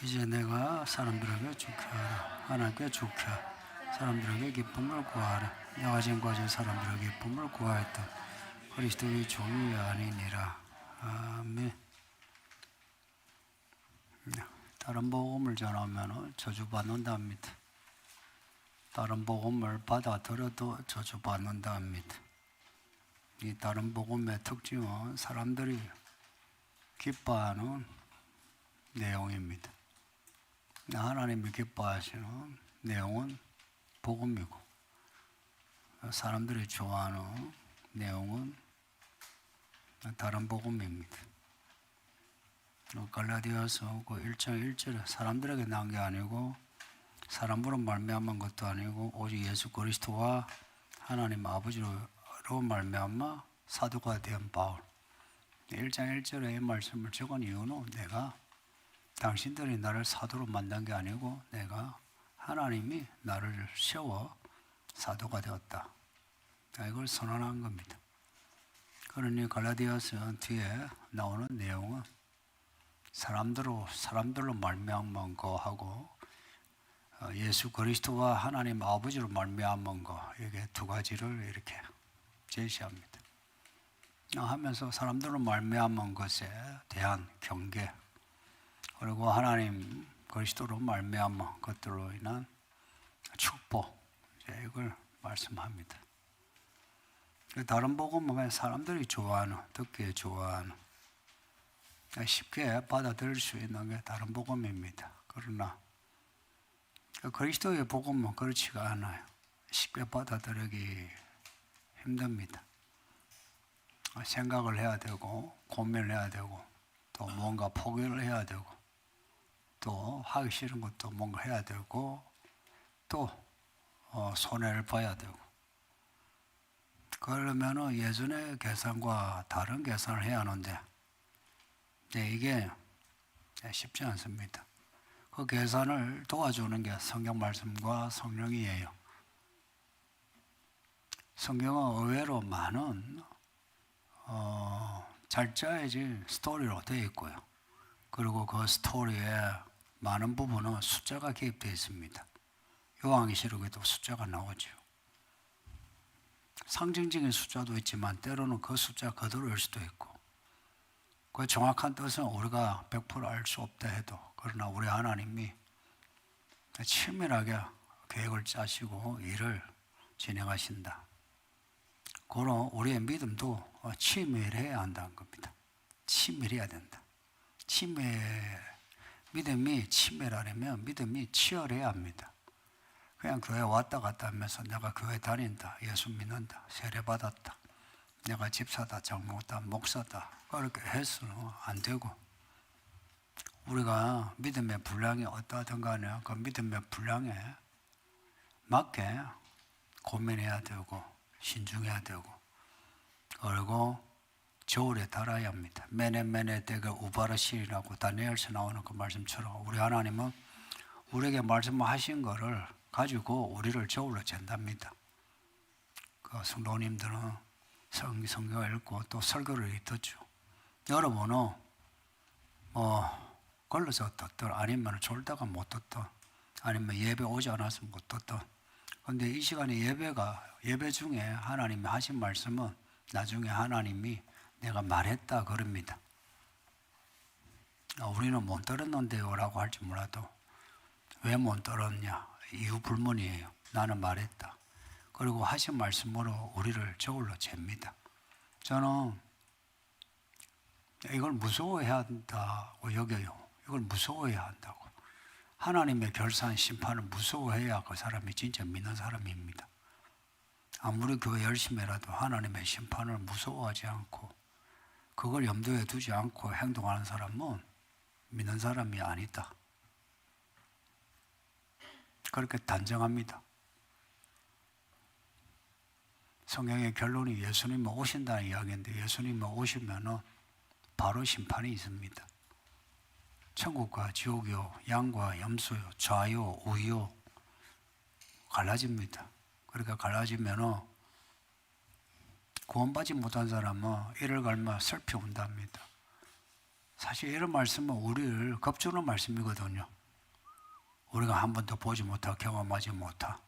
이제 내가 사람들에게 좋게 하라. 하나님께 좋게 하라. 사람들에게 기쁨을 구하라. 내가 지금까지 사람들에게 기쁨을 구하였다. 그리스도의 종이 아니니라. 아멘. 다른 복음을 전하면 저주받는다 합니다. 다른 복음을 받아들여도 저주받는다 합니다. 이 다른 복음의 특징은 사람들이 기뻐하는 내용입니다. 하나님이 기뻐하시는 내용은 복음이고, 사람들이 좋아하는 내용은 다른 복음입니다. 갈라디아서 1장 1절에 사람들에게 난 게 아니고 사람으로 말미암은 것도 아니고 오직 예수 그리스도와 하나님 아버지로 말미암아 사도가 된 바울. 1장 1절에 이 말씀을 적은 이유는 내가 당신들이 나를 사도로 만든 게 아니고 내가 하나님이 나를 세워 사도가 되었다. 이걸 선언한 겁니다. 그러니 갈라디아서 뒤에 나오는 내용은 사람들로 말미암은 거하고 예수 그리스도와 하나님 아버지로 말미암은 거, 이게 두 가지를 이렇게 제시합니다. 하면서 사람들로 말미암은 것에 대한 경계, 그리고 하나님 그리스도로 말미암은 것들로 인한 축복, 이걸 말씀합니다. 다른 복음은 사람들이 좋아하는, 듣기에 좋아하는, 쉽게 받아들일 수 있는 게 다른 복음입니다. 그러나 그리스도의 복음은 그렇지가 않아요. 쉽게 받아들이기 힘듭니다. 생각을 해야 되고 고민을 해야 되고 또 뭔가 포기를 해야 되고 또 하기 싫은 것도 뭔가 해야 되고 또 손해를 봐야 되고, 그러면 예전의 계산과 다른 계산을 해야 하는데 이게 쉽지 않습니다. 그 계산을 도와주는 게 성경 말씀과 성령이에요. 성경은 의외로 많은 잘 짜여진 스토리로 되어 있고요. 그리고 그 스토리에 많은 부분은 숫자가 개입되어 있습니다. 요한계시록에도 숫자가 나오죠. 상징적인 숫자도 있지만 때로는 그 숫자 그대로일 수도 있고, 그 정확한 뜻은 우리가 100% 알 수 없다 해도, 그러나 우리 하나님이 치밀하게 계획을 짜시고 일을 진행하신다. 그런 우리의 믿음도 치밀해야 한다는 겁니다. 치밀해야 된다. 믿음이 치밀하려면 믿음이 치열해야 합니다. 그냥 교회 왔다 갔다 하면서 내가 교회 다닌다, 예수 믿는다, 세례받았다, 내가 집사다, 장로다, 목사다, 그렇게 해서는 안 되고, 우리가 믿음의 분량이 어떠하든 간에 그 믿음의 분량에 맞게 고민해야 되고 신중해야 되고, 그리고 저울에 달아야 합니다. 메네 데게 우바르실이라고 다니엘서 나오는 그 말씀처럼 우리 하나님은 우리에게 말씀하신 거를 가지고 우리를 저울로 잰답니다. 그 성도님들은 성경을 읽고 또 설교를 듣죠. 여러분은 걸러서 듣든 아니면 졸다가 못 듣든 아니면 예배 오지 않아서 못 듣든, 그런데 이 시간에 예배 중에 하나님이 하신 말씀은 나중에 하나님이 내가 말했다 그럽니다. 우리는 못 들었는데요 라고 할지 몰라도 왜 못 들었냐, 이유 불문이에요. 나는 말했다. 그리고 하신 말씀으로 우리를 저울로 잽니다. 저는 이걸 무서워해야 한다고 여겨요. 이걸 무서워해야 한다고. 하나님의 결산 심판을 무서워해야 그 사람이 진짜 믿는 사람입니다. 아무리 교회 열심히 해라도 하나님의 심판을 무서워하지 않고 그걸 염두에 두지 않고 행동하는 사람은 믿는 사람이 아니다. 그렇게 단정합니다. 성경의 결론이 예수님이 오신다는 이야기인데, 예수님이 오시면은 바로 심판이 있습니다. 천국과 지옥이요, 양과 염소요, 좌요, 우요 갈라집니다. 그러니까 갈라지면은 구원받지 못한 사람은 이를 갈마 슬피 운답니다. 사실 이런 말씀은 우리를 겁주는 말씀이거든요. 우리가 한 번도 보지 못하고 경험하지 못한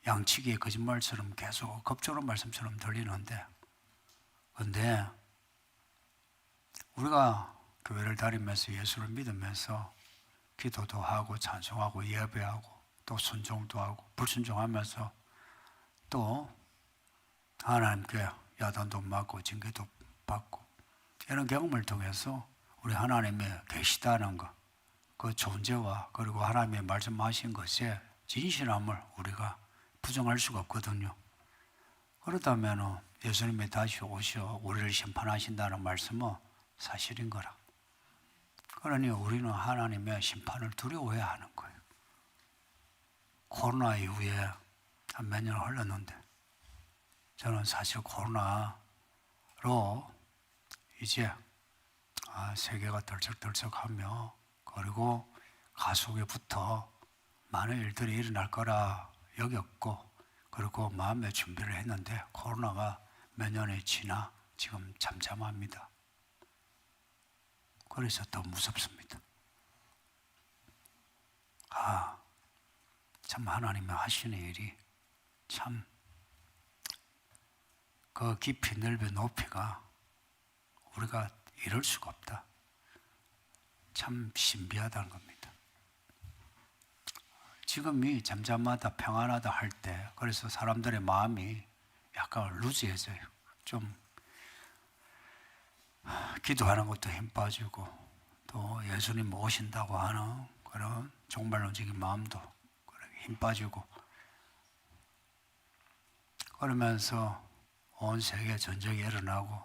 양치기의 거짓말처럼 계속 겁조는 말씀처럼 들리는데, 근데 우리가 교회를 다니면서 예수를 믿으면서 기도도 하고 찬송하고 예배하고 또 순종도 하고 불순종하면서 또 하나님께 야단도 맞고 징계도 받고 이런 경험을 통해서 우리 하나님이 계시다는 것, 그 존재와 그리고 하나님의 말씀하신 것의 진실함을 우리가 부정할 수가 없거든요. 그렇다면 예수님이 다시 오셔 우리를 심판하신다는 말씀은 사실인 거라. 그러니 우리는 하나님의 심판을 두려워해야 하는 거예요. 코로나 이후에 한 몇 년 흘렀는데 저는 사실 코로나로 이제 세계가 덜썩덜썩하며 그리고 가속에부터 많은 일들이 일어날 거라 여겼고, 그리고 마음의 준비를 했는데 코로나가 몇 년이 지나 지금 잠잠합니다. 그래서 더 무섭습니다. 참 하나님이 하시는 일이 참 그 깊이 넓이 높이가 우리가 이룰 수가 없다. 참 신비하다는 겁니다. 지금이 잠잠하다 평안하다 할 때, 그래서 사람들의 마음이 약간 루즈해져요. 좀 기도하는 것도 힘 빠지고 또 예수님 오신다고 하는 그런 종말론적인 마음도 힘 빠지고, 그러면서 온 세계 전쟁이 일어나고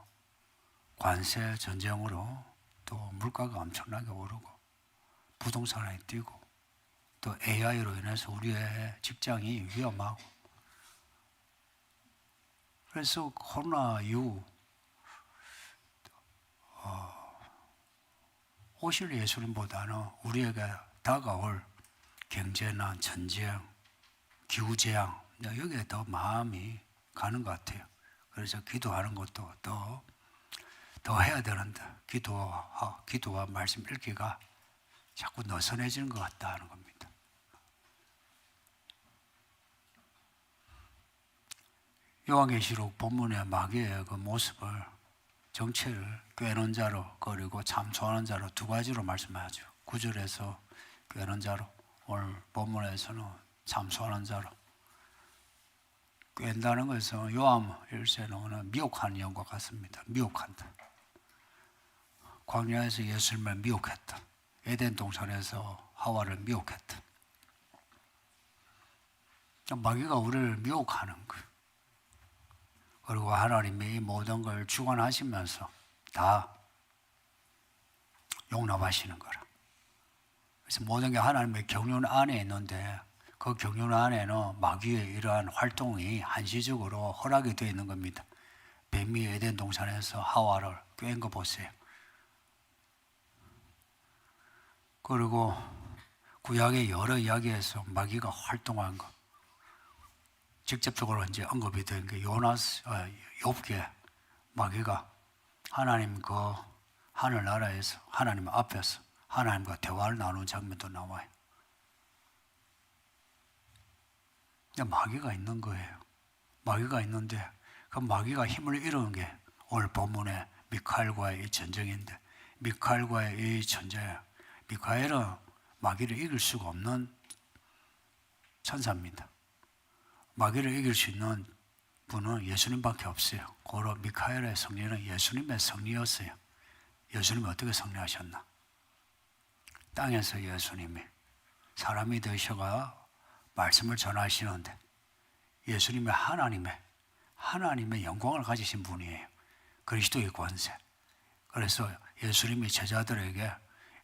관세 전쟁으로 또 물가가 엄청나게 오르고 부동산에 뛰고 또 AI로 인해서 우리의 직장이 위험하고, 그래서 코로나 이후 오실 예수님보다는 우리에게 다가올 경제난, 전쟁, 기후재앙, 여기에 더 마음이 가는 것 같아요. 그래서 기도하는 것도 더 해야 되는데 기도와 말씀 읽기가 자꾸 느슨해지는 것 같다 하는 겁니다. 요한계시록 본문의 마귀의 그 모습을, 정체를 꿰는 자로 그리고 참소하는 자로 두 가지로 말씀하죠. 9절에서 꿰는 자로, 오늘 본문에서는 참소하는 자로. 꿰는다는 것은 요한 1세에 나오는 미혹하는 영과 같습니다. 미혹한다. 광야에서 예수님을 미혹했다. 에덴 동산에서 하와를 미혹했다. 마귀가 우리를 미혹하는 거예요. 그리고 하나님이 모든 걸 주관하시면서 다 용납하시는 거라. 그래서 모든 게 하나님의 경륜 안에 있는데 그 경륜 안에는 마귀의 이러한 활동이 한시적으로 허락이 되어 있는 겁니다. 뱀이 에덴 동산에서 하와를 꿰는 거 보세요. 그리고 구약의 여러 이야기에서 마귀가 활동한 것, 직접적으로 이제 언급이 된 게 욥기에 마귀가 하나님 그 하늘나라에서 하나님 앞에서 하나님과 대화를 나누는 장면도 나와요. 마귀가 있는 거예요. 마귀가 있는데 그 마귀가 힘을 잃은 게 오늘 본문의 미카엘과의 이 전쟁인데, 미카엘과의 이 전쟁, 미카엘은 마귀를 이길 수가 없는 천사입니다. 마귀를 이길 수 있는 분은 예수님밖에 없어요. 고로 미카엘의 승리는 예수님의 승리였어요. 예수님이 어떻게 승리하셨나? 땅에서 예수님이 사람이 되셔가 말씀을 전하시는데 예수님이 하나님의 영광을 가지신 분이에요. 그리스도의 권세. 그래서 예수님이 제자들에게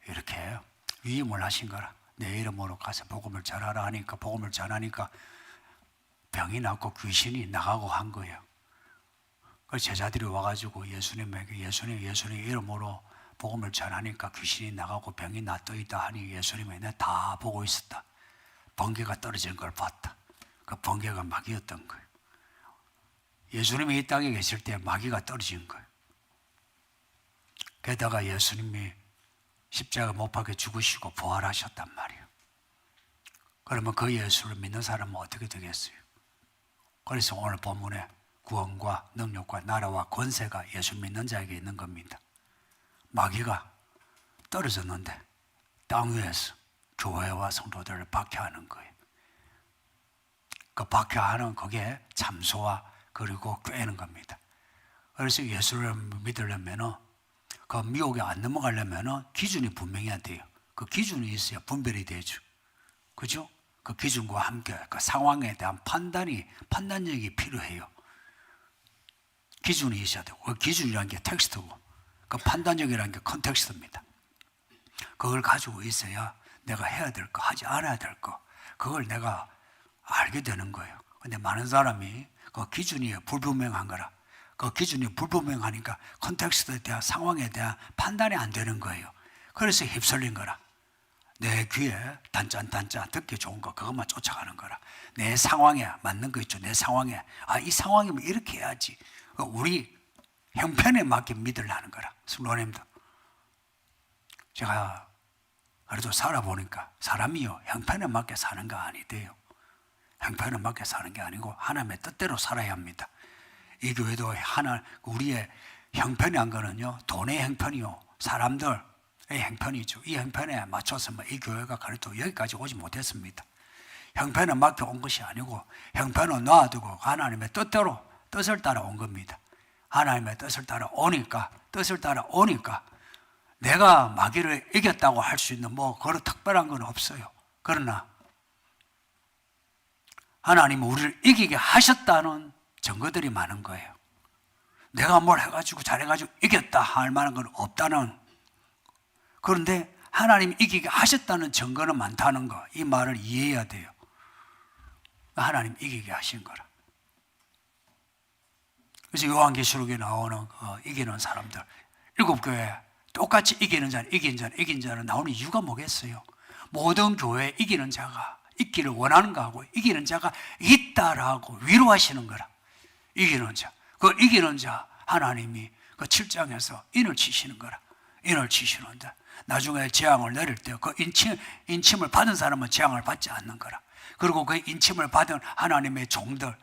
이렇게 위임을 하신 거라. 내 이름으로 가서 복음을 전하라 하니까, 복음을 전하니까 병이 낫고 귀신이 나가고 한 거예요. 그래서 제자들이 와가지고 예수님에게 예수님 이름으로 복음을 전하니까 귀신이 나가고 병이 낫더이다 하니 예수님이 내가 다 보고 있었다. 번개가 떨어지는 걸 봤다. 그 번개가 마귀였던 거예요. 예수님이 이 땅에 계실 때 마귀가 떨어진 거예요. 게다가 예수님이 십자가 못 박혀 죽으시고 부활하셨단 말이에요. 그러면 그 예수를 믿는 사람은 어떻게 되겠어요? 그래서 오늘 본문에 구원과 능력과 나라와 권세가 예수 믿는 자에게 있는 겁니다. 마귀가 떨어졌는데 땅 위에서 교회와 성도들을 박해하는 거예요. 그 박해하는 그게 참소와 그리고 꿰는 겁니다. 그래서 예수를 믿으려면 그 미혹에 안 넘어가려면 기준이 분명해야 돼요. 그 기준이 있어야 분별이 되죠. 그죠? 그 기준과 함께 그 상황에 대한 판단력이 필요해요. 기준이 있어야 되고, 그 기준이라는 게 텍스트고, 그 판단력이라는 게 컨텍스트입니다. 그걸 가지고 있어야 내가 해야 될 거, 하지 않아야 될 거, 그걸 내가 알게 되는 거예요. 근데 많은 사람이 그 기준이 불분명한 거라, 그 기준이 불분명하니까 컨텍스트에 대한 상황에 대한 판단이 안 되는 거예요. 그래서 휩쓸린 거라. 내 귀에 단짠단짠 듣기 좋은 거 그것만 쫓아가는 거라. 내 상황에 맞는 거 있죠. 내 상황에 이 상황이면 이렇게 해야지. 우리 형편에 맞게 믿으려는 거라. 성도님도 제가 그래도 살아보니까 사람이요 형편에 맞게 사는 거 아니대요. 형편에 맞게 사는 게 아니고 하나님의 뜻대로 살아야 합니다. 이 교회도 우리의 형편이 한 거는요 돈의 형편이요 사람들의 형편이죠. 이 형편에 맞춰서 이 교회가 그래도 여기까지 오지 못했습니다. 형편에 맞게 온 것이 아니고 형편을 놔두고 하나님의 뜻을 따라 온 겁니다. 하나님의 뜻을 따라 오니까 내가 마귀를 이겼다고 할 수 있는 그런 특별한 건 없어요. 그러나 하나님은 우리를 이기게 하셨다는 증거들이 많은 거예요. 내가 뭘 해가지고 잘해가지고 이겼다 할 만한 건 없다는. 그런데 하나님이 이기게 하셨다는 증거는 많다는 거, 이 말을 이해해야 돼요. 하나님 이기게 하신 거라. 그래서 요한계시록에 나오는 이기는 사람들 7교회 똑같이 이긴 자는 나오는 이유가 뭐겠어요? 모든 교회에 이기는 자가 있기를 원하는 거하고 이기는 자가 있다라고 위로하시는 거라. 이기는 자, 그 이기는 자 하나님이 그 7장에서 인을 치시는 거라. 인을 치시는데 나중에 재앙을 내릴 때 그 인침을 받은 사람은 재앙을 받지 않는 거라. 그리고 그 인침을 받은 하나님의 종들,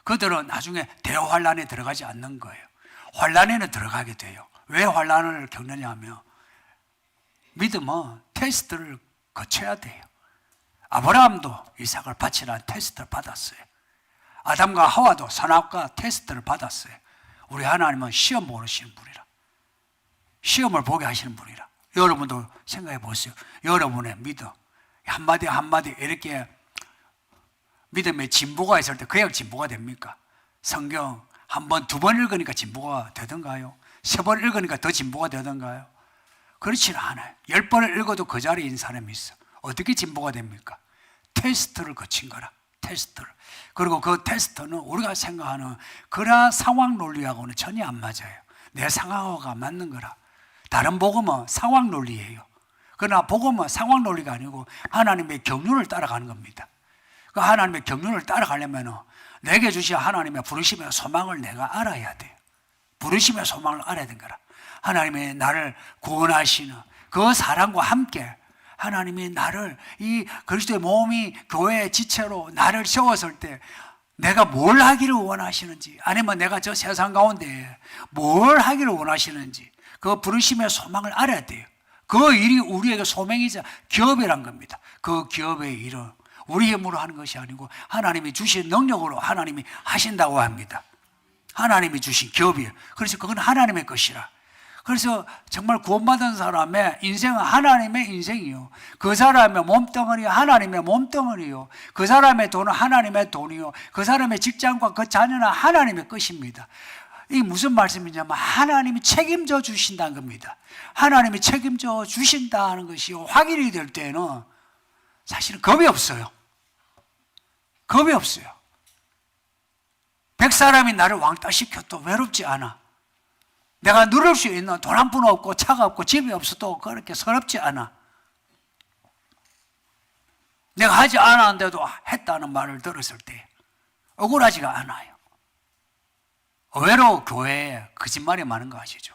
그들은 나중에 대환란에 들어가지 않는 거예요. 환란에는 들어가게 돼요. 왜 환란을 겪느냐 하면 믿음은 테스트를 거쳐야 돼요. 아브라함도 이삭을 바치라는 테스트를 받았어요. 아담과 하와도 선악과 테스트를 받았어요. 우리 하나님은 시험 모르시는 분이라. 시험을 보게 하시는 분이라. 여러분도 생각해 보세요. 여러분의 믿음 한마디 이렇게 믿음의 진보가 있을 때 그냥 진보가 됩니까? 성경 한 번, 2번 읽으니까 진보가 되던가요? 3번 읽으니까 더 진보가 되던가요? 그렇지는 않아요. 10번을 읽어도 그 자리에 있는 사람이 있어. 어떻게 진보가 됩니까? 테스트를 거친 거라. 테스트를. 그리고 그 테스트는 우리가 생각하는 그러한 상황 논리하고는 전혀 안 맞아요. 내 상황과 맞는 거라. 다른 복음은 상황 논리예요. 그러나 복음은 상황 논리가 아니고 하나님의 경륜을 따라가는 겁니다. 그 하나님의 경륜을 따라가려면 내게 주신 하나님의 부르심의 소망을 내가 알아야 돼요. 부르심의 소망을 알아야 되는 거라. 하나님이 나를 구원하시는 그 사랑과 함께 하나님이 나를 이 그리스도의 몸이 교회의 지체로 나를 세웠을 때 내가 뭘 하기를 원하시는지, 아니면 내가 저 세상 가운데 뭘 하기를 원하시는지 그 부르심의 소망을 알아야 돼요. 그 일이 우리에게 소명이자 기업이란 겁니다. 그 기업의 일은 우리 힘으로 하는 것이 아니고 하나님이 주신 능력으로 하나님이 하신다고 합니다. 하나님이 주신 기업이에요. 그래서 그건 하나님의 것이라. 그래서 정말 구원받은 사람의 인생은 하나님의 인생이요. 그 사람의 몸뚱어리 하나님의 몸뚱어리요. 그 사람의 돈은 하나님의 돈이요. 그 사람의 직장과 그 자녀는 하나님의 것입니다. 이 무슨 말씀이냐면 하나님이 책임져 주신다는 겁니다. 하나님이 책임져 주신다는 것이 확인이 될 때는 사실은 겁이 없어요. 겁이 없어요. 100사람이 나를 왕따 시켜도 외롭지 않아. 내가 누릴 수 있는 돈 한 푼 없고 차가 없고 집이 없어도 그렇게 서럽지 않아. 내가 하지 않았는데도 했다는 말을 들었을 때 억울하지가 않아요. 의외로 교회에 거짓말이 많은 거 아시죠?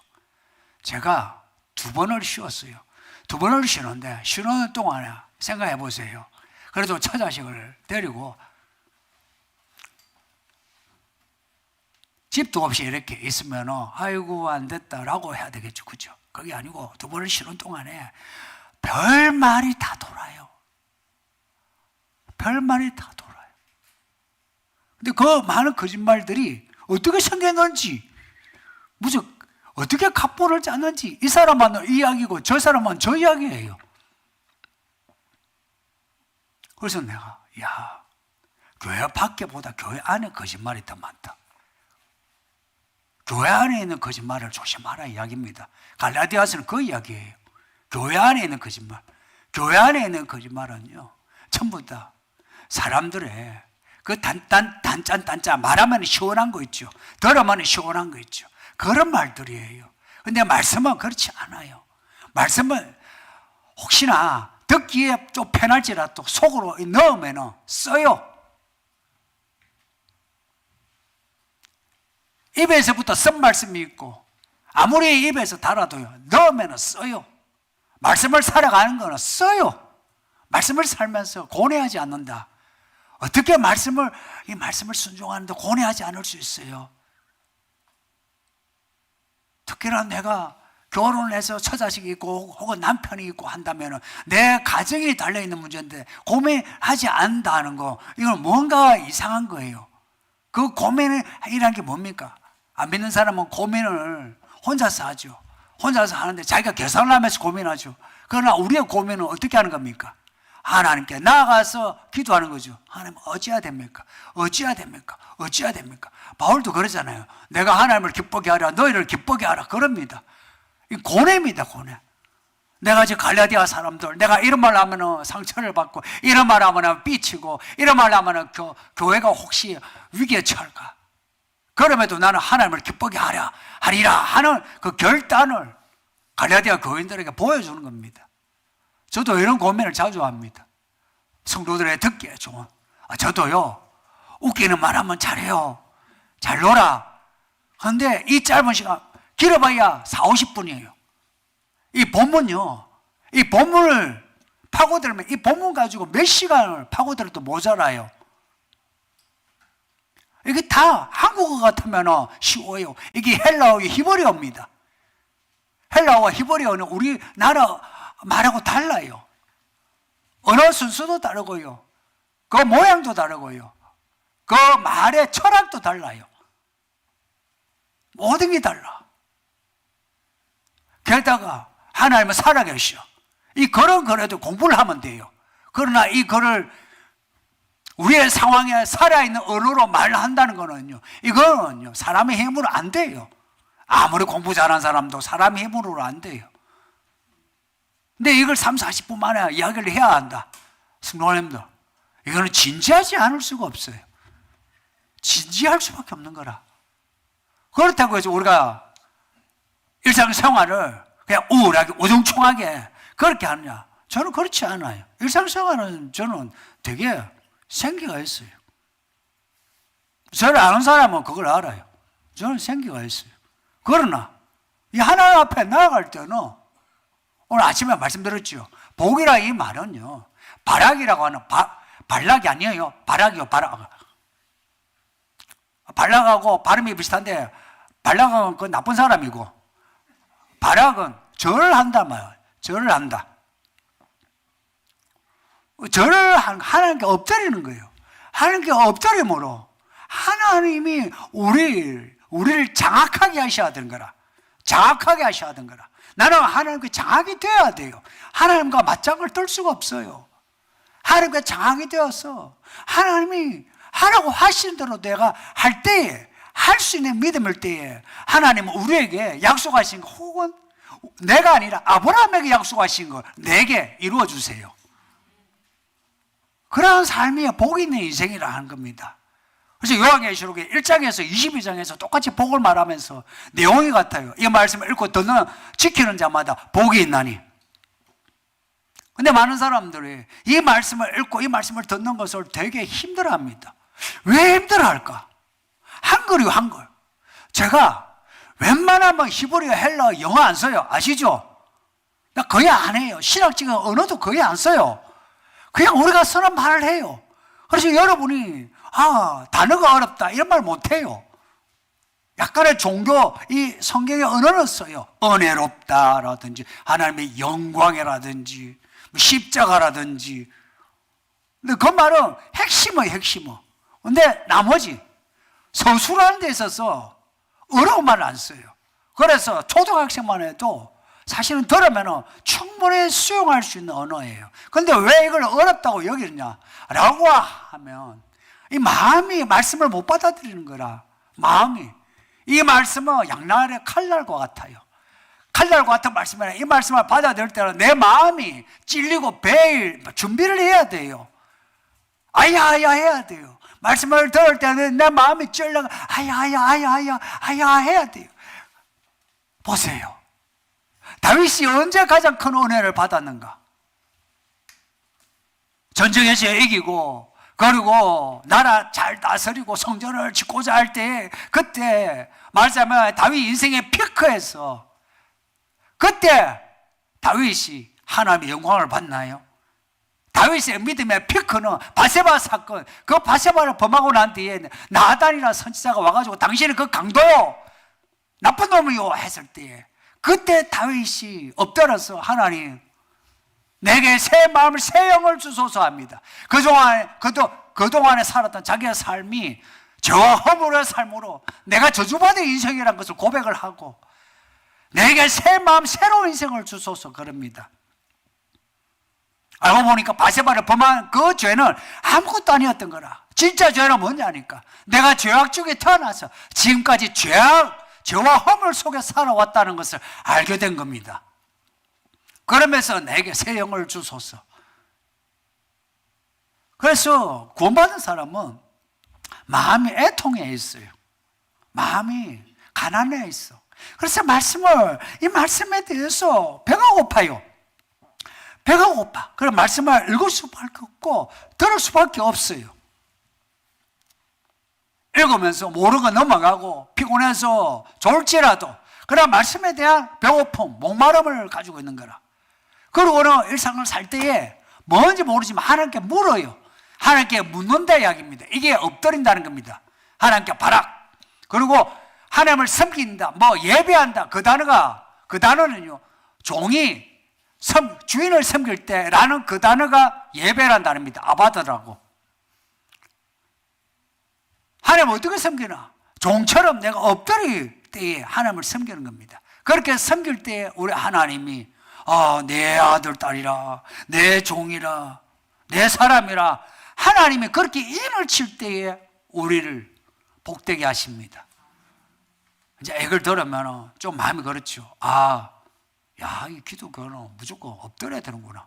제가 2번을 쉬었어요. 2번을 쉬는데 쉬는 동안에 생각해 보세요. 그래도 처자식을 데리고 집도 없이 이렇게 있으면 아이고 안 됐다라고 해야 되겠죠. 그죠? 그게 아니고 두 번을 쉬는 동안에 별말이 다 돌아요. 별말이 다 돌아요. 근데 그 많은 거짓말들이 어떻게 생겼는지, 무슨 어떻게 갑본을 짰는지, 이 사람은 이야기고 저 사람은 저 이야기예요. 그래서 내가 야, 교회 밖에보다 교회 안에 거짓말이 더 많다. 교회 안에 있는 거짓말을 조심하라 이야기입니다. 갈라디아서는 그 이야기예요. 교회 안에 있는 거짓말. 교회 안에 있는 거짓말은요, 전부 다 사람들의 그 단짠 말하면 시원한 거 있죠. 들으면 시원한 거 있죠. 그런 말들이에요. 근데 말씀은 그렇지 않아요. 말씀은 혹시나 듣기에 좀 편할지라도 속으로 넣으면 써요. 입에서부터 쓴 말씀이 있고 아무리 입에서 달아도요, 넣으면 써요. 말씀을 살아가는 거는 써요. 말씀을 살면서 고뇌하지 않는다. 어떻게 이 말씀을 순종하는데 고뇌하지 않을 수 있어요? 특히나 내가 결혼을 해서 처자식이 있고 혹은 남편이 있고 한다면 내 가정이 달려있는 문제인데 고민하지 않는다는 거, 이건 뭔가 이상한 거예요. 그 고민이라는 게 뭡니까? 안 믿는 사람은 고민을 혼자서 하죠. 혼자서 하는데 자기가 계산을 하면서 고민하죠. 그러나 우리의 고민은 어떻게 하는 겁니까? 하나님께 나아가서 기도하는 거죠. 하나님 어찌해야 됩니까? 어찌해야 됩니까? 어찌해야 됩니까? 바울도 그러잖아요. 내가 하나님을 기쁘게 하라, 너희를 기쁘게 하라, 그럽니다. 이 고뇌입니다, 고뇌. 내가 지금 갈라디아 사람들, 내가 이런 말 하면 상처를 받고, 이런 말 하면 삐치고, 이런 말 하면 교회가 혹시 위기에 처할까? 그럼에도 나는 하나님을 기쁘게 하리라 하는 그 결단을 갈라디아 교인들에게 보여주는 겁니다. 저도 이런 고민을 자주 합니다. 성도들의 듣기에 좋은. 저도요, 웃기는 말 하면 잘해요. 잘 놀아. 그런데 이 짧은 시간, 길어봐야 40-50분이에요. 이 본문요, 이 본문을 파고들면 이 본문 가지고 몇 시간을 파고들어도 모자라요. 이게 다 한국어 같으면 쉬워요. 이게 헬라어의 히브리어입니다. 헬라어와 히브리어는 우리나라 말하고 달라요. 언어 순서도 다르고요. 그 모양도 다르고요. 그 말의 철학도 달라요. 모든 게 달라. 게다가 하나님은 살아계셔. 이 글은 그래도 공부를 하면 돼요. 그러나 이 글을 우리의 상황에 살아있는 언어로 말한다는 거는요, 이거는요, 사람의 힘으로 안 돼요. 아무리 공부 잘한 사람도 사람의 힘으로 안 돼요. 근데 이걸 30-40분 만에 이야기를 해야 한다. 성도님들, 이거는 진지하지 않을 수가 없어요. 진지할 수밖에 없는 거라. 그렇다고 해서 우리가 일상생활을 그냥 우울하게 우중충하게 그렇게 하느냐? 저는 그렇지 않아요. 일상생활은 저는 되게 생기가 있어요. 저를 아는 사람은 그걸 알아요. 저는 생기가 있어요. 그러나 이 하나님 앞에 나아갈 때는, 오늘 아침에 말씀드렸죠. 복이라 이 말은요, 발락이라고 하는 발락이 아니에요. 발락이요, 발락. 발락하고 발음이 비슷한데, 발락은 그 나쁜 사람이고, 발락은 절을 한다 말이에요. 절을 한다. 절을 하나님께 엎드리는 거예요. 하나님께 엎드림으로 하나님이 우리를 장악하게 하셔야 되는 거라. 장악하게 하셔야 되는 거라. 나는 하나님께 장악이 돼야 돼요. 하나님과 맞짱을 뜰 수가 없어요. 하나님과 장악이 되어서 하나님이 하라고 하신 대로 내가 할 때에, 할 수 있는 믿음일 때에 하나님은 우리에게 약속하신 거, 혹은 내가 아니라 아브라함에게 약속하신 걸 내게 이루어 주세요. 그러한 삶이 복이 있는 인생이라 하는 겁니다. 그래서 요한계시록의 1장에서 22장에서 똑같이 복을 말하면서 내용이 같아요. 이 말씀을 읽고 듣는, 지키는 자마다 복이 있나니. 근데 많은 사람들이 이 말씀을 읽고 이 말씀을 듣는 것을 되게 힘들어합니다. 왜 힘들어할까? 한글이요, 한글. 제가 웬만하면 히브리어, 헬라어, 영어 안 써요. 아시죠? 나 거의 안 해요. 신학적인 언어도 거의 안 써요. 그냥 우리가 쓰는 말을 해요. 그래서 여러분이 단어가 어렵다 이런 말 못해요. 약간의 종교, 이 성경의 언어는 써요. 은혜롭다라든지 하나님의 영광이라든지 십자가라든지. 근데 그 말은 핵심어. 근데 나머지 서술하는 데 있어서 어려운 말을 안 써요. 그래서 초등학생만 해도 사실은 들으면 충분히 수용할 수 있는 언어예요. 근데 왜 이걸 어렵다고 여기느냐 라고 하면 이 마음이 말씀을 못 받아들이는 거라. 마음이 이 말씀은 양날의 칼날과 같아요. 칼날과 같은 말씀이라 이 말씀을 받아들일 때는 내 마음이 찔리고 매일 준비를 해야 돼요. 아야아야 해야 돼요. 말씀을 들을 때는 내 마음이 찔러가 아야 해야 돼요. 보세요. 다윗이 언제 가장 큰 은혜를 받았는가? 전쟁에서 이기고 그리고 나라 잘 다스리고 성전을 짓고자 할 때 그때 말하자면 다윗 인생의 피크에서 그때 다윗이 하나님의 영광을 받나요? 다윗의 믿음의 피크는 바세바 사건, 그 바세바를 범하고 난 뒤에 나단이라는 선지자가 와가지고 당신은 그 강도요 나쁜 놈이요 했을 때 그때 다윗이 엎드려서 하나님 내게 새 마음을 새 영을 주소서 합니다. 그동안에 살았던 자기의 삶이 저와 허물의 삶으로 내가 저주받은 인생이라는 것을 고백을 하고 내게 새 마음 새로운 인생을 주소서 그럽니다. 알고 보니까 바세바를 범한 그 죄는 아무것도 아니었던 거라. 진짜 죄는 뭐냐니까 내가 죄악 중에 태어나서 지금까지 죄와 허물 속에 살아왔다는 것을 알게 된 겁니다. 그러면서 내게 새 영을 주소서. 그래서 구원받은 사람은 마음이 애통해 있어요. 마음이 가난해 있어. 그래서 이 말씀에 대해서 배가 고파요. 배가 고파. 그럼 말씀을 읽을 수밖에 없고 들을 수밖에 없어요. 읽으면서 모르고 넘어가고 피곤해서 졸지라도 그런 말씀에 대한 배고픔, 목마름을 가지고 있는 거라. 그리고는 일상을 살 때에 뭔지 모르지만 하나님께 물어요. 하나님께 묻는다 이야기입니다. 이게 엎드린다는 겁니다. 하나님께 바락. 그리고 하나님을 섬긴다, 예배한다. 그 단어는요, 종이 주인을 섬길 때라는 그 단어가 예배라는 단어입니다. 아바드라고. 하나님 어떻게 섬기나? 종처럼 내가 엎드릴 때에 하나님을 섬기는 겁니다. 그렇게 섬길 때에 우리 하나님이 내 아들, 딸이라, 내 종이라, 내 사람이라 하나님이 그렇게 인을 칠 때에 우리를 복되게 하십니다. 이제 액을 들으면 좀 마음이 그렇죠. 이 기독교는 무조건 엎드려야 되는구나.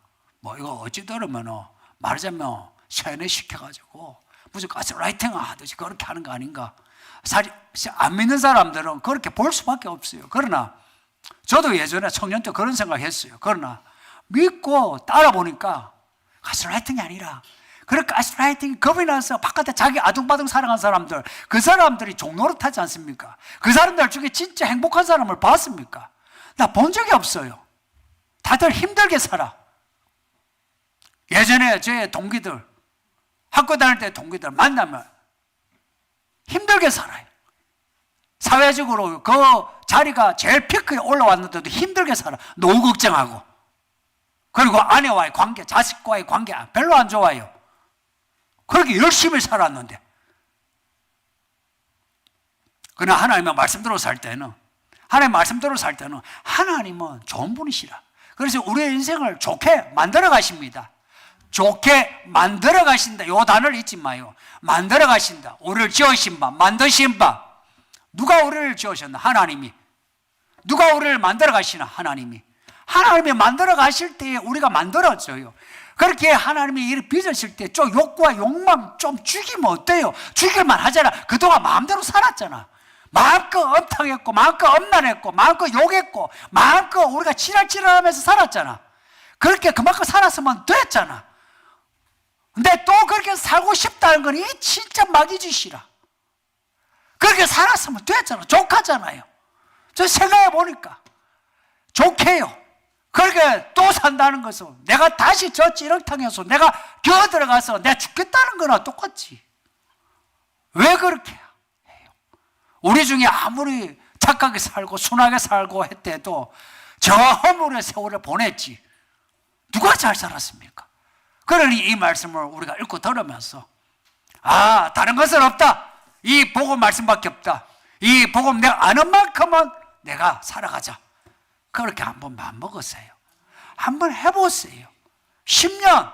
이거 어찌 들으면 말하자면 세뇌시켜가지고 무조건 가스라이팅 하듯이 그렇게 하는 거 아닌가. 사실 안 믿는 사람들은 그렇게 볼 수밖에 없어요. 그러나 저도 예전에 청년 때 그런 생각했어요. 그러나 믿고 따라보니까 가스라이팅이 아니라 그렇게 가스라이팅이 겁이 나서 바깥에 자기 아둥바둥 살아간 사람들, 그 사람들이 종노릇 하지 않습니까? 그 사람들 중에 진짜 행복한 사람을 봤습니까? 나 본 적이 없어요. 다들 힘들게 살아. 예전에 제 동기들, 학교 다닐 때 동기들 만나면 힘들게 살아요. 사회적으로 그 자리가 제일 피크에 올라왔는데도 힘들게 살아. 노후 걱정하고. 그리고 아내와의 관계, 자식과의 관계 별로 안 좋아요. 그렇게 열심히 살았는데. 그러나 하나님의 말씀대로 살 때는 하나님은 좋은 분이시라. 그래서 우리의 인생을 좋게 만들어 가십니다. 좋게 만들어 가신다. 요 단어를 잊지 마요. 만들어 가신다. 우리를 지으신 바, 만드신 바. 누가 우리를 지으셨나? 하나님이. 누가 우리를 만들어 가시나? 하나님이. 하나님이 만들어 가실 때에 우리가 만들어져요. 그렇게 하나님이 이를 빚으실 때 좀 욕구와 욕망 좀 죽이면 어때요? 죽일만 하잖아. 그동안 마음대로 살았잖아. 마음껏 엄탕했고, 마음껏 엄난했고, 마음껏 욕했고, 마음껏 우리가 지랄지랄하면서 살았잖아. 그렇게 그만큼 살았으면 됐잖아. 근데 또 그렇게 살고 싶다는 건 이 진짜 마귀짓이라. 그렇게 살았으면 됐잖아. 족하잖아요. 저 생각해 보니까 좋게요. 그렇게 또 산다는 것은 내가 다시 저 찌렁탕에서 내가 겨어 들어가서 내가 죽겠다는 거나 똑같지. 왜 그렇게 해요? 우리 중에 아무리 착하게 살고 순하게 살고 했대도 저 허물의 세월을 보냈지 누가 잘 살았습니까? 그러니 이 말씀을 우리가 읽고 들으면서 아, 다른 것은 없다. 이 복음 말씀밖에 없다. 이 복음 내가 아는 만큼은 내가 살아가자. 그렇게 한번 마음먹으세요. 한번 해보세요. 10년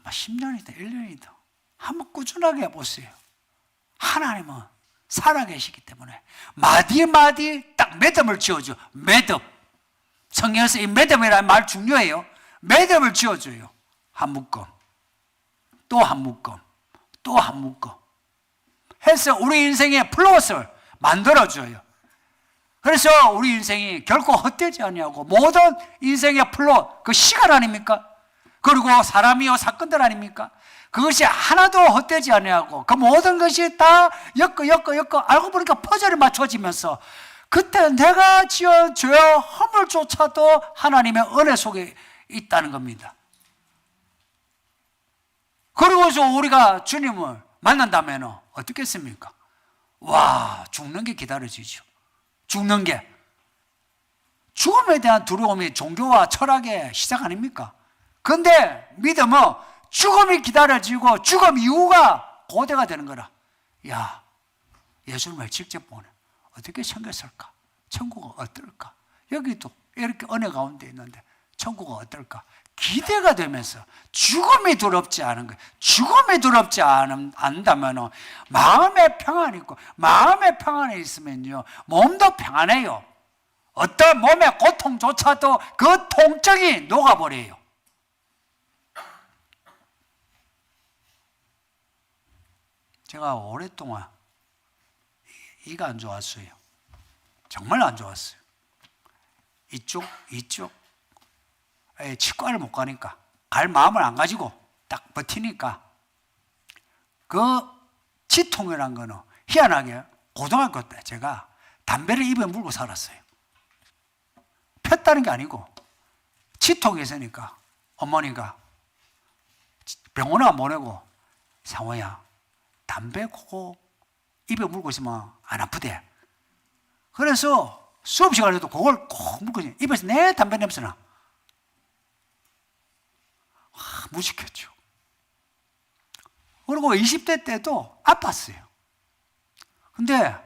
10년이다 1년이다 한번 꾸준하게 해보세요. 하나님은 살아계시기 때문에 마디마디 딱 매듭을 지어줘. 매듭. 성경에서 이 매듭이라는 말 중요해요. 매듭을 지어줘요. 한 묶음 또 한 묶음 또 한 묶음 해서 우리 인생의 플롯을 만들어줘요. 그래서 우리 인생이 결코 헛되지 아니하고 모든 인생의 플롯, 그 시간 아닙니까? 그리고 사람이요 사건들 아닙니까? 그것이 하나도 헛되지 아니하고 그 모든 것이 다 엮어 알고 보니까 퍼즐이 맞춰지면서 그때 내가 지은 죄와 허물조차도 하나님의 은혜 속에 있다는 겁니다. 그리고서 우리가 주님을 만난다면 어떻겠습니까? 와, 죽는 게 기다려지죠. 죽는 게. 죽음에 대한 두려움이 종교와 철학의 시작 아닙니까? 그런데 믿음은 죽음이 기다려지고 죽음 이후가 고대가 되는 거라. 야, 예수님을 직접 보네. 어떻게 생겼을까? 천국은 어떨까? 여기도 이렇게 은혜 가운데 있는데 천국은 어떨까? 기대가 되면서 죽음이 두렵지 않은 거예요. 죽음이 두렵지 않다면 마음의 평안이 있고 마음의 평안이 있으면요 몸도 평안해요. 어떤 몸의 고통조차도 그 통증이 녹아버려요. 제가 오랫동안 이가 안 좋았어요. 정말 안 좋았어요. 이쪽 치과를 못 가니까 갈 마음을 안 가지고 딱 버티니까 그 치통이란 거는 희한하게 고등학교 때 제가 담배를 입에 물고 살았어요. 폈다는 게 아니고 치통이 있으니까 어머니가 병원에 안 보내고 상호야 담배 그거 입에 물고 있으면 안 아프대. 그래서 수업 시간에도 그걸 꼭 물고 있어요. 입에서 내 담배 냄새나. 무식했죠. 그리고 20대 때도 아팠어요. 근데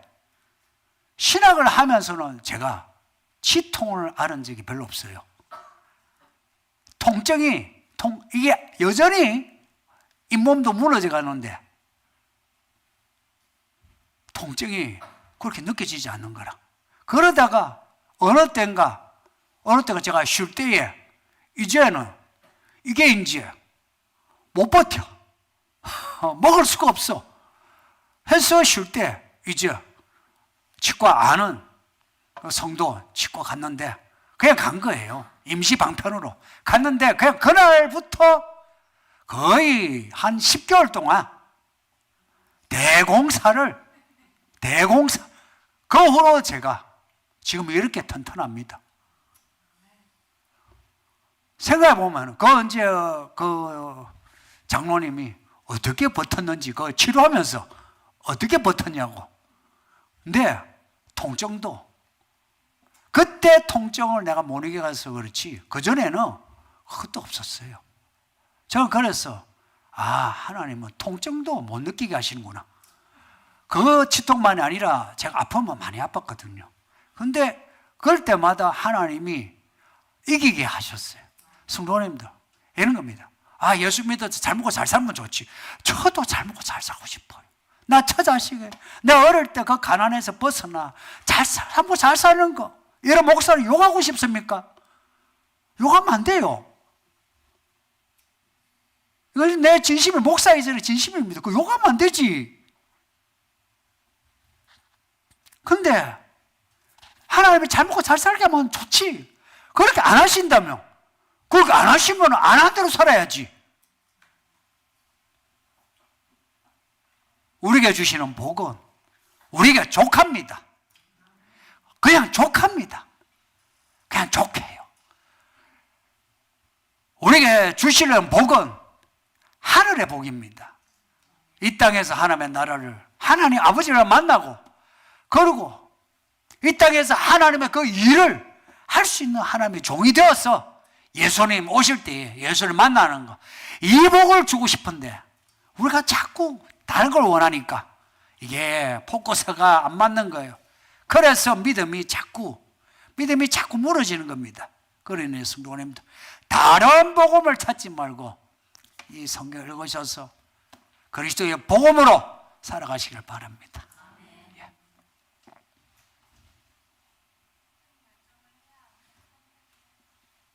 신학을 하면서는 제가 치통을 앓은 적이 별로 없어요. 이게 여전히 잇몸도 무너져 가는데 통증이 그렇게 느껴지지 않는 거라. 그러다가 어느 때가 제가 쉴 때에 이제는 이게 이제 못 버텨. 먹을 수가 없어. 해서 쉴 때 이제 치과 아는 성도 치과 갔는데 그냥 간 거예요. 임시 방편으로 갔는데 그냥 그날부터 거의 한 10개월 동안 대공사 그 후로 제가 지금 이렇게 튼튼합니다. 생각해보면 언제 그 장로님이 어떻게 버텼는지 그 치료하면서 어떻게 버텼냐고. 근데 통증도 그때 통증을 내가 못 이겨가서 그렇지 그전에는 그것도 없었어요. 저는 그래서 하나님은 통증도 못 느끼게 하시는구나. 그 치통만이 아니라 제가 아프면 많이 아팠거든요. 근데 그럴 때마다 하나님이 이기게 하셨어요. 성도님들 이런 겁니다. 예수 믿어서 잘 먹고 잘 살면 좋지. 저도 잘 먹고 잘 살고 싶어요. 나 처자식에 내 어릴 때 그 가난에서 벗어나 잘 먹고 잘 사는 거 이런 목사를 욕하고 싶습니까? 욕하면 안 돼요. 이건 내 진심이 목사이기 전에 진심입니다. 그 욕하면 안 되지. 근데 하나님이 잘 먹고 잘 살게 하면 좋지. 그렇게 안 하신다면 그렇게 안 하시면 안 한 대로 살아야지. 우리에게 주시는 복은 우리에게 족합니다. 그냥 족합니다. 그냥 족해요. 우리에게 주시는 복은 하늘의 복입니다. 이 땅에서 하나님의 나라를, 하나님 아버지를 만나고, 그리고 이 땅에서 하나님의 그 일을 할 수 있는 하나님의 종이 되어서 예수님 오실 때 예수를 만나는 거, 이 복을 주고 싶은데 우리가 자꾸 다른 걸 원하니까 이게 포커스가 안 맞는 거예요. 그래서 믿음이 자꾸 무너지는 겁니다. 그러니 성도님도 다른 복음을 찾지 말고 이 성경을 읽으셔서 그리스도의 복음으로 살아가시길 바랍니다. 예.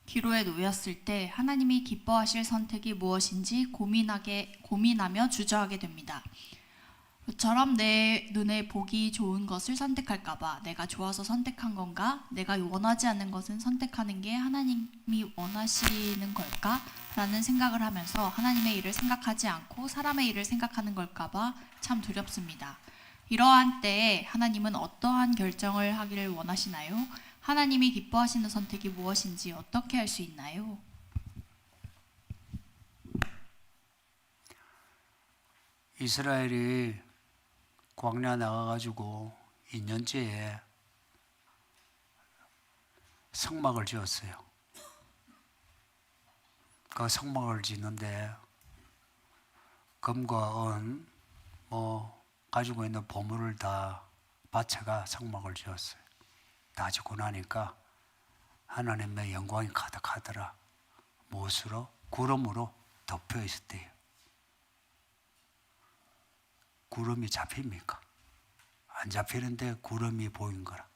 기로에 놓였을 때 하나님이 기뻐하실 선택이 무엇인지 고민하며 주저하게 됩니다. 그처럼 내 눈에 보기 좋은 것을 선택할까봐 내가 좋아서 선택한 건가? 내가 원하지 않는 것은 선택하는 게 하나님이 원하시는 걸까? 라는 생각을 하면서 하나님의 일을 생각하지 않고 사람의 일을 생각하는 걸까봐 참 두렵습니다. 이러한 때에 하나님은 어떠한 결정을 하기를 원하시나요? 하나님이 기뻐하시는 선택이 무엇인지 어떻게 할 수 있나요? 이스라엘이 광야 나가가지고 2년째에 성막을 지었어요. 그 성막을 짓는데 금과 은 가지고 있는 보물을 다 바쳐가 성막을 지었어요. 다 짓고 나니까 하나님의 영광이 가득하더라. 무엇으로? 구름으로 덮여 있었대요. 구름이 잡힙니까? 안 잡히는데 구름이 보인 거라.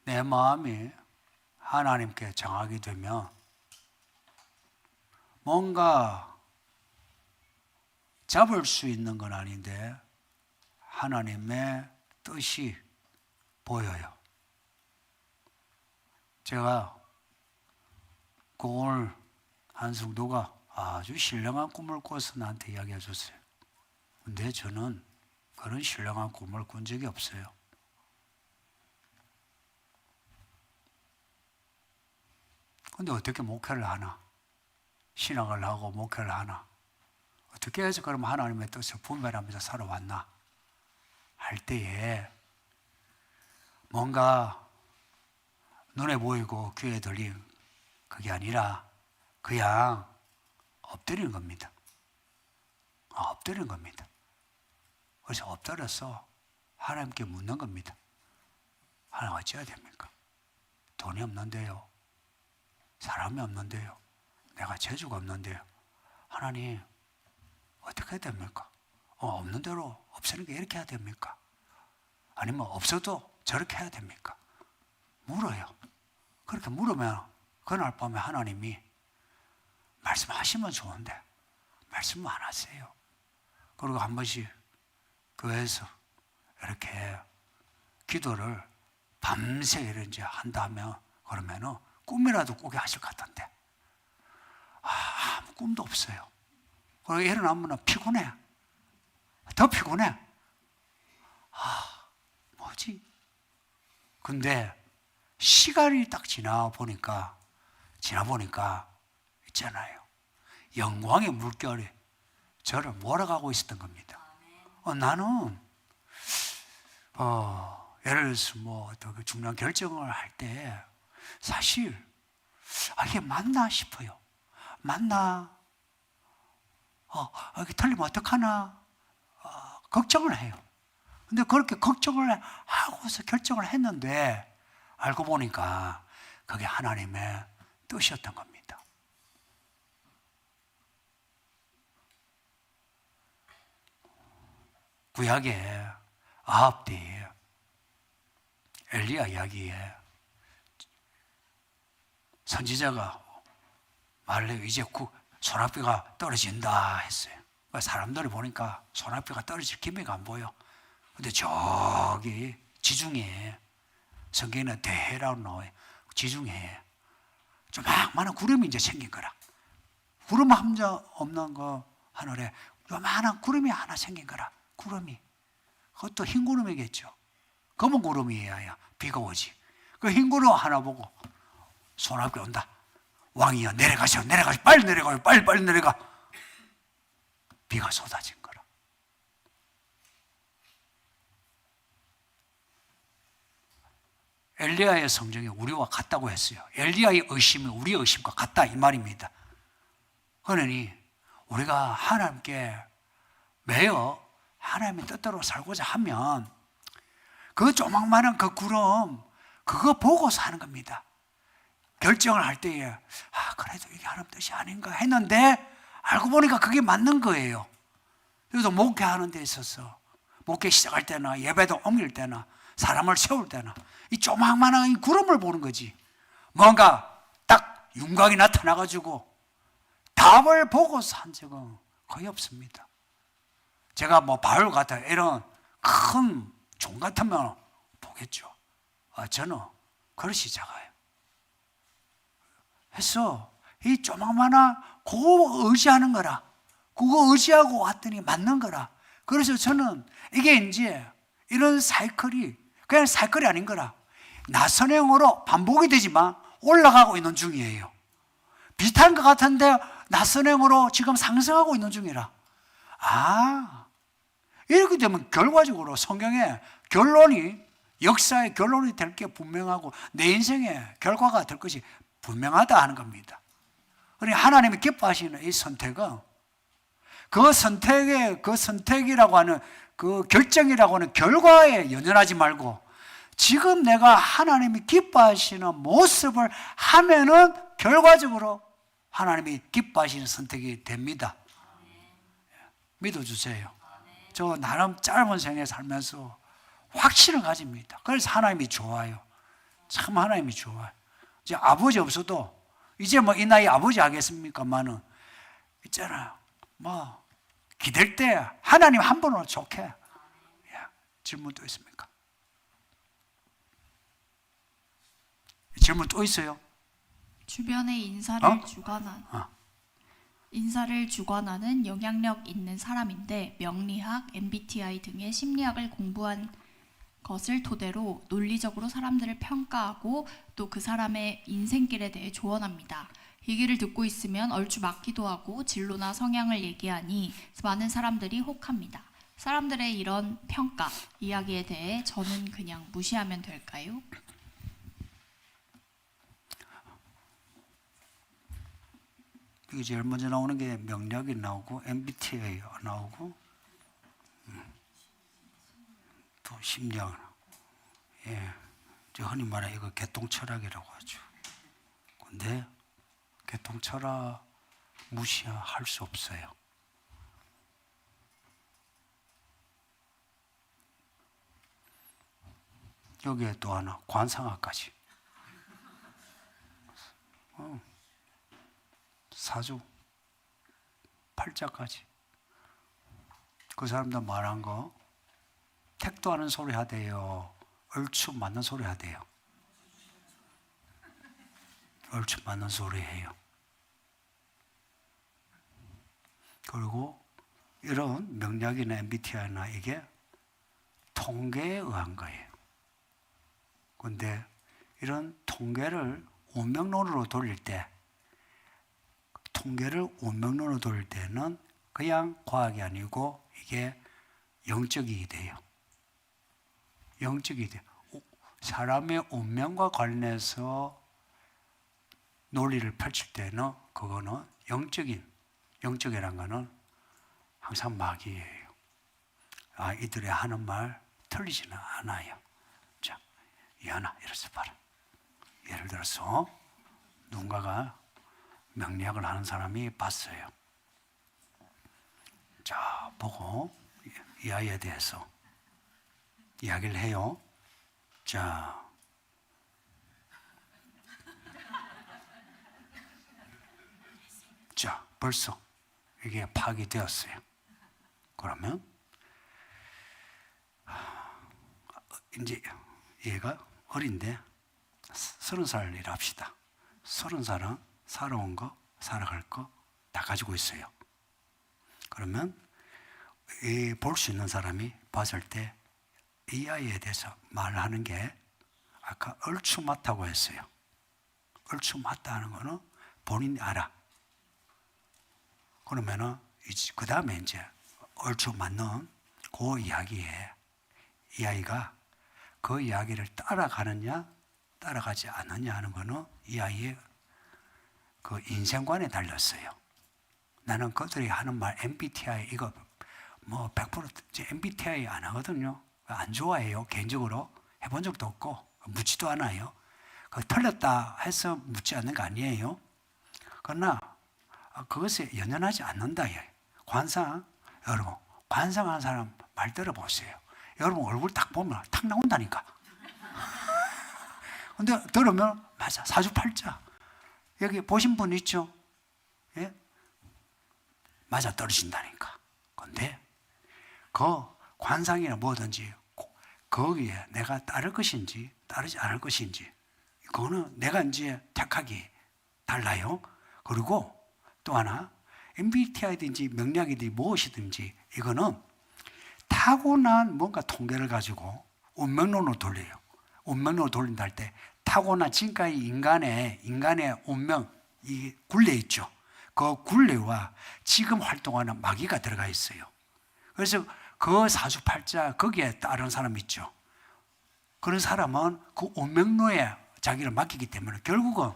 내 마음이 하나님께 정하게 되면 뭔가 잡을 수 있는 건 아닌데 하나님의 뜻이 보여요. 제가 오늘 한 성도가 아주 신령한 꿈을 꿔서 나한테 이야기해 줬어요. 근데 저는 그런 신령한 꿈을 꾼 적이 없어요. 근데 어떻게 목회를 하나? 신학을 하고 목회를 하나? 어떻게 해서 그럼 하나님의 뜻을 분별하면서 살아왔나? 할 때에 뭔가 눈에 보이고 귀에 들린 그게 아니라 그냥 엎드리는 겁니다. 엎드리는 겁니다. 그래서 엎드려서 하나님께 묻는 겁니다. 하나님 어찌해야 됩니까? 돈이 없는데요. 사람이 없는데요. 내가 재주가 없는데요. 하나님 어떻게 해야 됩니까? 없는 대로 없애는 게 이렇게 해야 됩니까? 아니면 없어도 저렇게 해야 됩니까? 물어요. 그렇게 물으면 그날 밤에 하나님이 말씀하시면 좋은데 말씀 안 하세요. 그리고 한 번씩 교회에서 이렇게 기도를 밤새 이런지 한다면 그러면은 꿈이라도 꾸게 하실 것 같은데 아무 꿈도 없어요. 그리고 일어나면 피곤해. 더 피곤해. 뭐지? 근데 시간이 딱 지나 보니까 있잖아요. 영광의 물결이 저를 몰아가고 있었던 겁니다. 나는 예를 들어서 그 중요한 결정을 할 때 사실 이게 맞나 싶어요. 맞나? 이게 틀리면 어떡하나? 걱정을 해요. 근데 그렇게 걱정을 하고서 결정을 했는데 알고 보니까 그게 하나님의 뜻이었던 겁니다. 구약에 아합 때에 엘리야 이야기에 선지자가 말을 해요. 이제 소나비가 떨어진다 했어요. 사람들이 보니까 소나비가 떨어질 기미가 안 보여. 근데 저기 지중해 성경에는 대해라고 나와요. 지중해 좀 많은 구름이 이제 생긴 거라. 구름 한 점 없는 거 하늘에 요만한 구름이 하나 생긴 거라. 구름이 그것도 흰 구름이겠죠. 검은 구름이어야 비가 오지. 그 흰 구름 하나 보고 소나기 온다. 왕이여 내려가시오. 내려가시오. 빨리 내려가요. 빨리 내려가. 비가 쏟아진 거라. 엘리야의 성정이 우리와 같다고 했어요. 엘리야의 의심이 우리의 의심과 같다 이 말입니다. 그러니 우리가 하나님께 매여 하나님의 뜻대로 살고자 하면 그 조망만한 그 구름 그거 보고 사는 겁니다. 결정을 할 때에 그래도 이게 하나님 뜻이 아닌가 했는데 알고 보니까 그게 맞는 거예요. 그래서 목회하는 데 있어서 목회 시작할 때나 예배도 옮길 때나 사람을 세울 때나 이 조망만한 이 구름을 보는 거지. 뭔가 딱 윤곽이 나타나가지고 답을 보고 산 적은 거의 없습니다. 제가 뭐 바울 같아 이런 큰 종 같으면 보겠죠. 저는 그릇이 작아요. 해서 이 조망만한 그거 의지하는 거라. 그거 의지하고 왔더니 맞는 거라. 그래서 저는 이게 이제 이런 사이클이 그냥 사이클이 아닌 거라. 나선행으로 반복이 되지만 올라가고 있는 중이에요. 비슷한 것 같은데 나선행으로 지금 상승하고 있는 중이라. 이렇게 되면 결과적으로 성경의 결론이 역사의 결론이 될 게 분명하고 내 인생의 결과가 될 것이 분명하다 하는 겁니다. 그러니 하나님이 기뻐하시는 이 선택은 그 선택이라고 하는 그 결정이라고 하는 결과에 연연하지 말고 지금 내가 하나님이 기뻐하시는 모습을 하면은 결과적으로 하나님이 기뻐하시는 선택이 됩니다. 믿어주세요. 저 나름 짧은 생에 살면서 확신을 가집니다. 그래서 하나님이 좋아요. 참 하나님이 좋아요. 이제 아버지 없어도 이제 뭐 이 나이 아버지 하겠습니까만은 있잖아요. 뭐 기댈 때 하나님 한 분으로 좋게. 질문 또 있습니까? 질문 또 있어요? 주변에 인사를 주관하는 영향력 있는 사람인데 명리학, MBTI 등의 심리학을 공부한 것을 토대로 논리적으로 사람들을 평가하고 또 그 사람의 인생길에 대해 조언합니다. 얘기를 듣고 있으면 얼추 맞기도 하고 진로나 성향을 얘기하니 많은 사람들이 혹합니다. 사람들의 이런 평가, 이야기에 대해 저는 그냥 무시하면 될까요? 이게 제일 먼저 나오는 게 명략이 나오고 MBTI 나오고 또 심리학 나오고. 흔히 말해 이거 개똥철학이라고 하죠. 근데 개똥철학 무시할 수 없어요. 여기에 또 하나 관상학까지. 사주, 팔자까지. 그 사람들 말한 거 택도 하는 소리 하대요. 얼추 맞는 소리 하대요. 얼추 맞는 소리 해요. 그리고 이런 명략이나 MBTI나 이게 통계에 의한 거예요. 그런데 이런 통계를 운명론으로 돌릴 때 때는 그냥 과학이 아니고 이게 영적이 돼요. 영적이 돼요. 사람의 운명과 관련해서 논리를 펼칠 때는 그거는 영적이란 거는 항상 마귀예요. 이들이 하는 말 틀리지는 않아요. 자, 이하나 이래서 봐라. 예를 들어서 누군가가 명리학을 하는 사람이 봤어요. 자, 보고 이 아이에 대해서 이야기를 해요. 자, 벌써 이게 파악되었어요. 그러면 이제 얘가 어린데 30살이라 합시다. 30살은 살아온 거, 살아갈 거 다 가지고 있어요. 그러면 볼 수 있는 사람이 봤을 때 이 아이에 대해서 말하는 게 아까 얼추 맞다고 했어요. 얼추 맞다는 거는 본인이 알아. 그러면은 그 다음에 이제 얼추 맞는 그 이야기에 이 아이가 그 이야기를 따라가느냐 따라가지 않느냐 하는 거는 이 아이의 그 인생관에 달렸어요. 나는 그들이 하는 말 MBTI 이거 뭐 100% MBTI 안 하거든요. 안 좋아해요. 개인적으로 해본 적도 없고 묻지도 않아요. 그 틀렸다 해서 묻지 않는 거 아니에요. 그러나 그것에 연연하지 않는다. 관상, 여러분 관상하는 사람 말 들어보세요. 여러분 얼굴 딱 보면 탁 나온다니까. 근데 들으면 맞아, 사주팔자 여기 보신 분 있죠? 예? 맞아 떨어진다니까. 근데 그 관상이나 뭐든지 거기에 내가 따를 것인지 따르지 않을 것인지 그거는 내가 이제 택하기 달라요. 그리고 또 하나 MBTI든지 명략이든지 무엇이든지 이거는 타고난 뭔가 통계를 가지고 운명론으로 돌려요. 운명론으로 돌린다 할 때 타고난 지금까지 인간의 운명 이 굴레 있죠. 그 굴레와 지금 활동하는 마귀가 들어가 있어요. 그래서 그 사주팔자 거기에 따른 사람 있죠. 그런 사람은 그 운명론에 자기를 맡기기 때문에 결국은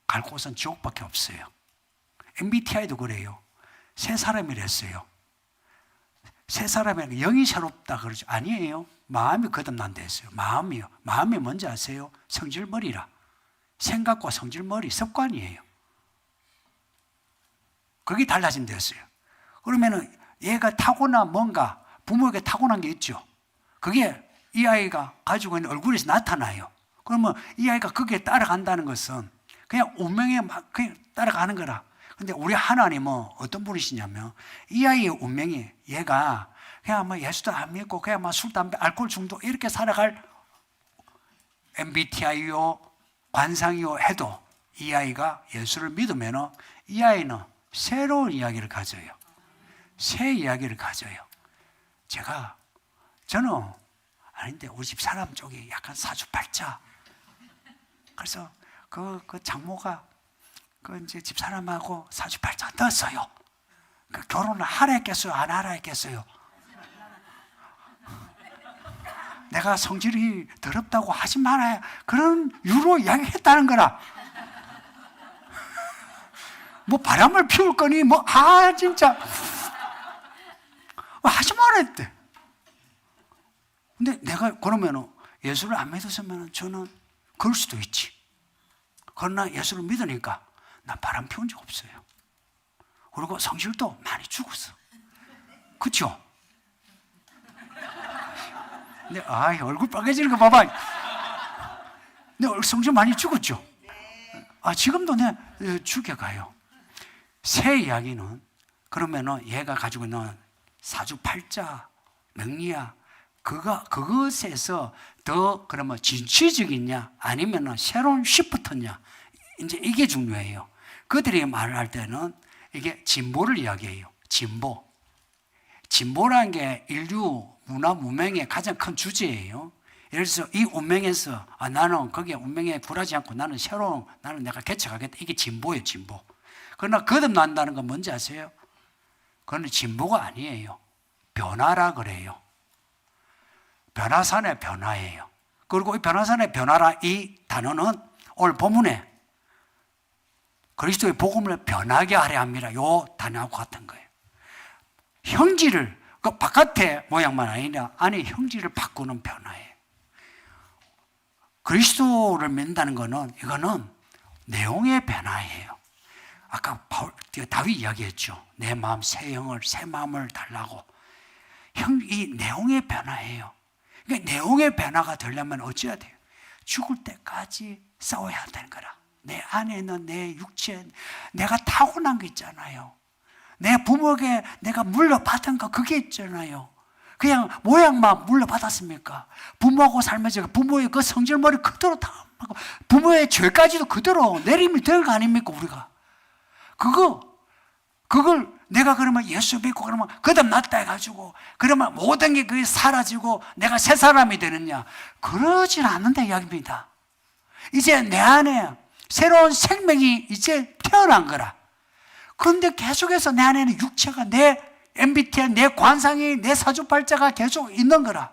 갈 곳은 지옥밖에 없어요. MBTI도 그래요. 세 사람이랬어요. 세 사람에는 영이 새롭다 그러죠. 아니에요. 마음이 거듭난다 했어요. 마음이요. 마음이 뭔지 아세요? 성질머리라. 생각과 성질머리, 습관이에요. 그게 달라진다 했어요. 그러면은 얘가 타고난 뭔가 부모에게 타고난 게 있죠. 그게 이 아이가 가지고 있는 얼굴에서 나타나요. 그러면 이 아이가 거기에 따라간다는 것은 그냥 운명에 막 그냥 따라가는 거라. 근데 우리 하나님은 어떤 분이시냐면 이 아이의 운명이 얘가 그냥 뭐 예수도 안 믿고 그냥 뭐 술, 담배, 알코올 중독 이렇게 살아갈 MBTI요, 관상이요 해도 이 아이가 예수를 믿으면 이 아이는 새로운 이야기를 가져요. 새 이야기를 가져요. 저는 아닌데 우리 집 사람 쪽이 약간 사주팔자. 그래서 그 장모가 이제 집 사람하고 사주팔자 넣었어요. 결혼을 하라 했겠어요? 안 하라 했겠어요? 내가 성질이 더럽다고 하지 말아야 그런 유로 이야기했다는 거라. 뭐 바람을 피울 거니 진짜 하지 말았대. 근데 내가 그러면은 예수를 안 믿었으면 저는 그럴 수도 있지. 그러나 예수를 믿으니까 난 바람 피운 적 없어요. 그리고 성질도 많이 죽었어. 그렇죠? 근데 얼굴 빨개지는 거 봐봐. 내 성질 많이 죽었죠? 지금도 내 죽여가요. 새 이야기는 그러면은 얘가 가지고 있는 사주팔자, 명리학 그것에서 더 그러면 진취적이냐 아니면은 새로운 시프트냐 이제 이게 중요해요. 그들이 말을 할 때는 이게 진보를 이야기해요. 진보라는 게 인류 문화 문명의 가장 큰 주제예요. 예를 들어서 이 운명에서 나는 거기에 운명에 굴하지 않고 나는 내가 개척하겠다. 이게 진보예요, 진보. 그러나 거듭난다는 건 뭔지 아세요? 그건 진보가 아니에요. 변화라 그래요. 변화산의 변화예요. 그리고 이 변화산의 변화라 이 단어는 오늘 본문에 그리스도의 복음을 변하게 하려 합니다. 요 단어하고 같은 거예요. 형질을 그 바깥의 모양만 아니라 안에 형질을 바꾸는 변화예요. 그리스도를 믿는다는 거는 이거는 내용의 변화예요. 아까 다윗 이야기했죠. 내 마음 새 마음을 달라고. 이 내용의 변화예요. 그러니까 내용의 변화가 되려면 어찌해야 돼요? 죽을 때까지 싸워야 한다는 거라. 내 안에는 내 육체, 내가 타고난 게 있잖아요. 내 부모에게 내가 물려받은 거 그게 있잖아요. 그냥 모양만 물려받았습니까? 부모하고 살면서 부모의 그 성질머리 그대로 다 부모의 죄까지도 그대로 내림이 되는 거 아닙니까 우리가? 그걸 내가 그러면 예수 믿고 그러면 거듭났다 해가지고 그러면 모든 게 그게 사라지고 내가 새 사람이 되느냐? 그러진 않는다 이야기입니다. 이제 내 안에 새로운 생명이 이제 태어난 거라. 그런데 계속해서 내 안에는 육체가, 내 MBTI, 내 관상이, 내 사주팔자가 계속 있는 거라.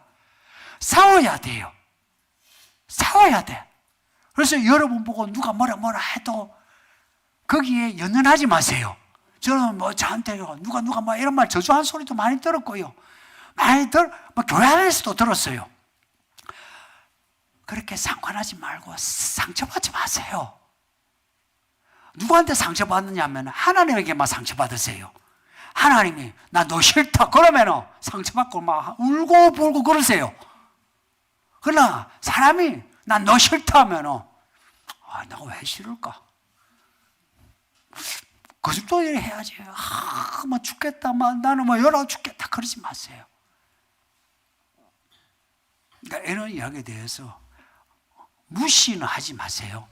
싸워야 돼요. 싸워야 돼. 그래서 여러분 보고 누가 뭐라 해도 거기에 연연하지 마세요. 저는 뭐 저한테 누가 뭐 이런 말 저주한 소리도 많이 들었고요. 뭐 교회 안에서도 들었어요. 그렇게 상관하지 말고 상처받지 마세요. 누구한테 상처받느냐 하면 하나님에게만 상처받으세요. 하나님이 나 너 싫다 그러면 상처받고 막 울고 불고 그러세요. 그러나 사람이 난 너 싫다 하면 내가 왜 싫을까? 그 정도 해야지. 뭐 죽겠다, 나는 뭐 열어 죽겠다 그러지 마세요. 그러니까 이런 이야기에 대해서 무시는 하지 마세요.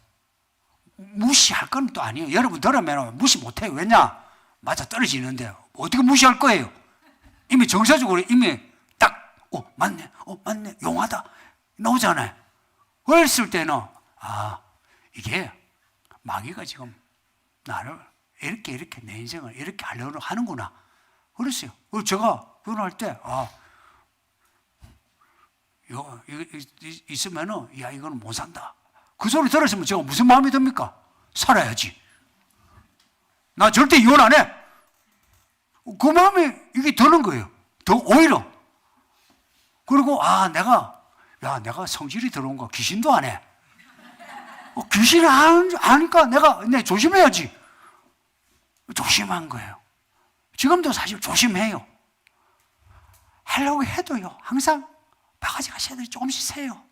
무시할 건 또 아니에요. 여러분 들으면 무시 못해요. 왜냐? 맞아 떨어지는데 어떻게 무시할 거예요? 이미 정서적으로 이미 딱 맞네, 용하다 나오잖아요. 그랬을 때는 이게 마귀가 지금 나를 이렇게 내 인생을 이렇게 하려고 하는구나. 그랬어요. 그래서 제가 결혼할 때 이거 있으면은 이거는 못 산다. 그 소리 들었으면 제가 무슨 마음이 듭니까? 살아야지. 나 절대 이혼 안 해. 그 마음이 이게 드는 거예요. 더 오히려. 그리고 내가 성질이 들어온 거 귀신도 안 해. 귀신이 아니까 내가 조심해야지. 조심한 거예요. 지금도 사실 조심해요. 하려고 해도요. 항상 바가지가 새들이 조금씩 새요.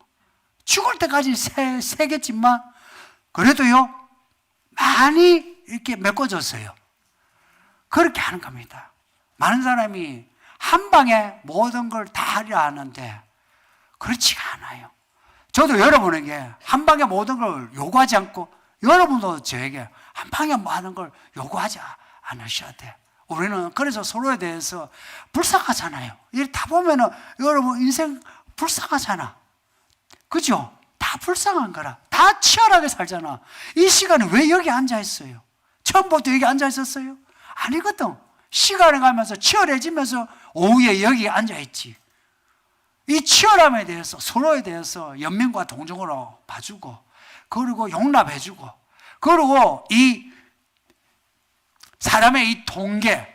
죽을 때까지 새겠지만 그래도요. 많이 이렇게 메꿔졌어요. 그렇게 하는 겁니다. 많은 사람이 한 방에 모든 걸 다 하려 하는데 그렇지가 않아요. 저도 여러분에게 한 방에 모든 걸 요구하지 않고 여러분도 저에게 한 방에 많은 걸 요구하지 않으셔야 돼. 우리는 그래서 서로에 대해서 불쌍하잖아요. 이렇게 다 보면은 여러분 인생 불쌍하잖아. 그죠? 다 불쌍한 거라. 다 치열하게 살잖아. 이 시간에 왜 여기 앉아 있어요? 처음부터 여기 앉아 있었어요? 아니거든. 시간이 가면서 치열해지면서 오후에 여기 앉아 있지. 이 치열함에 대해서 서로에 대해서 연민과 동정으로 봐주고 그리고 용납해주고 그리고 이 사람의 이 통계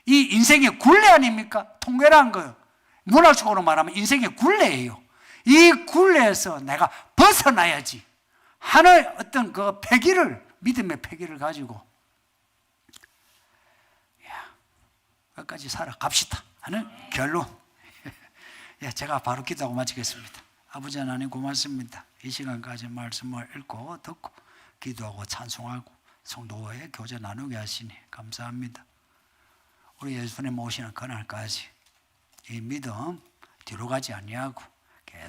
이 인생의 굴레 아닙니까? 통계라는 거예요. 문학적으로 말하면 인생의 굴레예요. 이 굴레에서 내가 벗어나야지 하나의 어떤 그 패기를 믿음의 패기를 가지고 끝까지 살아갑시다 하는 결론. 제가 바로 기도하고 마치겠습니다. 아버지 하나님 고맙습니다. 이 시간까지 말씀을 읽고 듣고 기도하고 찬송하고 성도의 교제 나누게 하시니 감사합니다. 우리 예수님 오시는 그날까지 이 믿음 뒤로 가지 아니하고